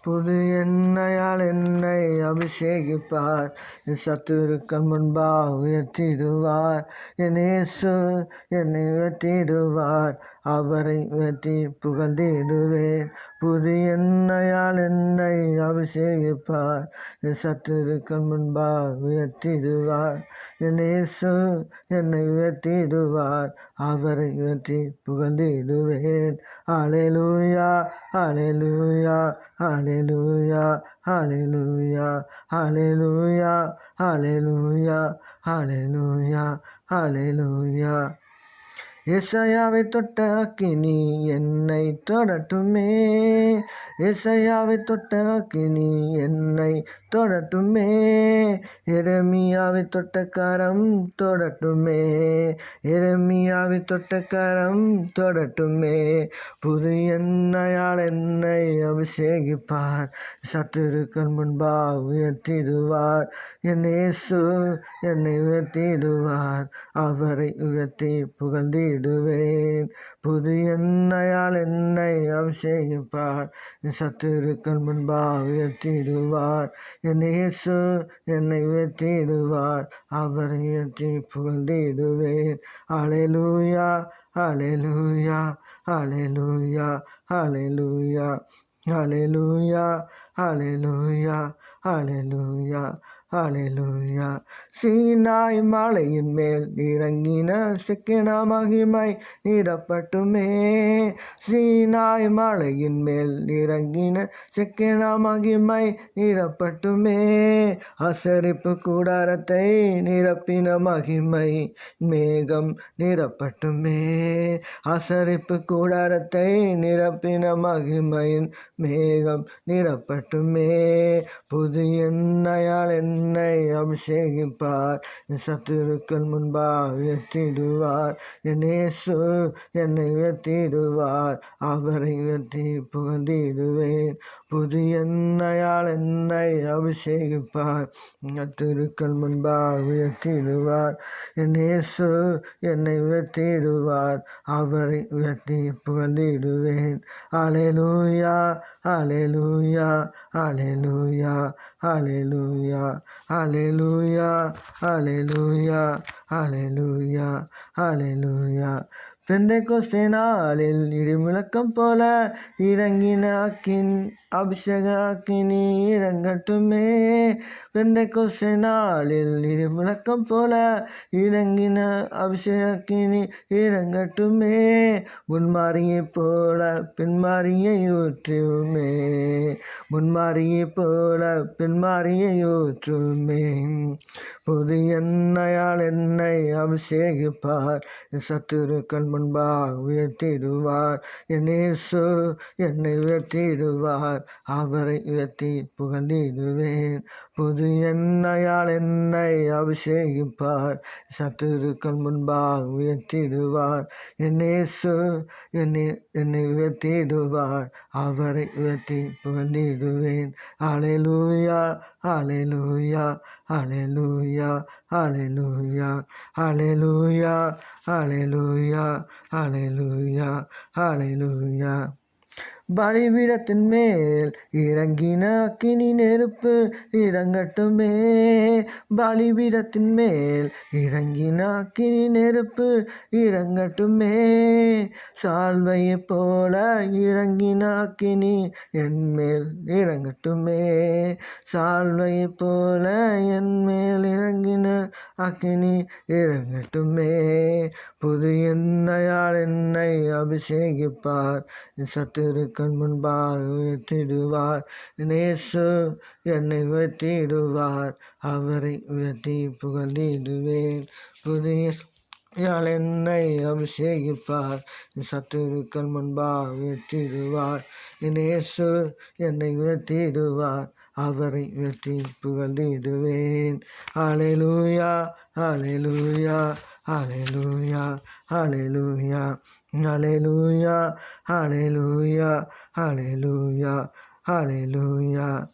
புது எண்ணெயால் என்னை அபிஷேகிப்பார். என் சத்துருக்கள் முன்பாக உயர்த்திடுவார். என் இயேசு என்னை உயர்த்திடுவார். அவரை உயர்த்தி புகழ்ந்திடுவேன். புது எண்ணெயால் என்னை அபிஷேகிப்பார். என் சத்துருக்கள் முன்பாக உயர்த்திடுவார். என் இயேசு என்னை உயர்த்திடுவார். அவரை உயர்த்தி புகழ்ந்திடுவேன். அல்லேலூயா, அல்லேலூயா, அல்லேலூயா, அல்லேலூயா, அல்லேலூயா, அல்லேலூயா, அல்லேலூயா, அல்லேலூயா. ஏசாயாவை தொட்ட அக்கினி என்னை தொடட்டுமே. ஏசாயாவை தொட்ட அக்கினி என்னை தொடட்டுமே. எரேமியாவை தொட்ட கரம் தொடட்டுமே. எரேமியாவை தொட்ட கரம் தொடட்டுமே. புது எண்ணெயால் என்னை அபிஷேகிப்பார். சத்துருக்கள் முன்பாக உயர்த்திடுவார். என் இயேசு என்னை உயர்த்திடுவார். அவரை உயர்த்தி புகழ்ந்திடுவேன். புது எண்ணெயால் என்னை அபிஷேகிப்பார். சத்துருக்கள் முன்பாக உயர்த்திடுவார். என் இயேசு என்னை உயர்த்திடுவார். அவரை உயர்த்தி புகழ்ந்திடுவேன். அல்லேலூயா, அல்லேலூயா, அல்லேலூயா, அல்லேலூயா, அல்லேலூயா, அல்லேலூயா, அல்லேலூயா, அல்லேலூயா. சீனாய் மலையின் மேல் இறங்கின செக்கெனா மகிமை நிரப்பட்டுமே. சீனாய் மலையின் மேல் இறங்கின செக்கெனா மகிமை நிரப்பட்டுமே. ஆசரிப்பு கூடாரத்தை நிரப்பின மகிமை மேகம் நிரப்பட்டுமே. ஆசரிப்பு கூடாரத்தை நிரப்பின மகிமையின் மேகம் நிரப்பட்டுமே. புது எண்ணெயால் என்னை அபிஷேகிப்பார். சத்துருக்கள் முன்பாக உயர்த்திடுவார். என் இயேசு என்னை உயர்த்திடுவார். அவரை உயர்த்தி புகழ்ந்திடுவேன். புது எண்ணெயால் என்னை அபிஷேகிப்பார். சத்துருக்கள் முன்பாக உயர்த்திடுவார். என் இயேசு என்னை உயர்த்திடுவார். அவரை உயர்த்தி புகழ்ந்திடுவேன். அல்லேலூயா, அல்லேலூயா, அல்லேலூயா, அல்லேலூயா, அல்லேலூயா, அல்லேலூயா, அல்லேலூயா, அல்லேலூயா. பெந்தெகோஸ்தே நாளில் இடிமுழக்கம் போல இறங்கின அபிஷேக அக்கினி இறங்கட்டுமே. பெந்தெகோஸ்தே நாளில் இடிமுழக்கம் போல இறங்கின அபிஷேக அக்கினி இறங்கட்டுமே. முன்மாரியைப் போல பின்மாரியை ஊற்றுமே. முன்மாரியைப் போல பின்மாரியை ஊற்றுமே. புது எண்ணெயால் என்னை அபிஷேகிப்பார். சத்துருக்கள் முன்பாக உயர்த்திடுவார். என் இயேசு என்னை உயர்த்திடுவார். அவரை உயர்த்தி புகழ்ந்திடுவேன். புது எண்ணெயால் என்னை அபிஷேகிப்பார். சத்துருக்கள் முன்பாக உயர்த்திடுவார். என் இயேசு என்னை உயர்த்திடுவார். அவரை உயர்த்தி புகழ்ந்திடுவேன். அல்லேலூயா, அல்லேலூயா, அல்லேலூயா, அல்லேலூயா, அல்லேலூயா, அல்லேலூயா, அல்லேலூயா, அல்லேலூயா. பலிபீடத்தின் மேல் இறங்கின அக்கினி நெருப்பு இறங்கட்டுமே. பலிபீடத்தின் மேல் இறங்கின அக்கினி நெருப்பு இறங்கட்டுமே. சால்வையைப் போல இறங்கின அக்கினி என்மேல் இறங்கட்டுமே. சால்வையைப் போல என்மேல் இறங்கின அக்கினி இறங்கட்டுமே. புது எண்ணெயால் என்னை அபிஷேகிப்பார். சத்துருக்கள் முன்பாக உயர்த்திடுவார். இயேசு என்னை உயர்த்திடுவார். அவரை உயர்த்தி புகழ்ந்திடுவேன். புதிய என்னை அபிஷேகிப்பார். சத்துருக்கள் முன்பாக உயர்த்திடுவார். இயேசு என்னை உயர்த்திடுவார். அவரை உயர்த்தி புகழ்ந்திடுவேன். அல்லேலூயா, அல்லேலூயா, அல்லேலூயா, அல்லேலூயா, அல்லேலூயா, அல்லேலூயா, அல்லேலூயா, அல்லேலூயா.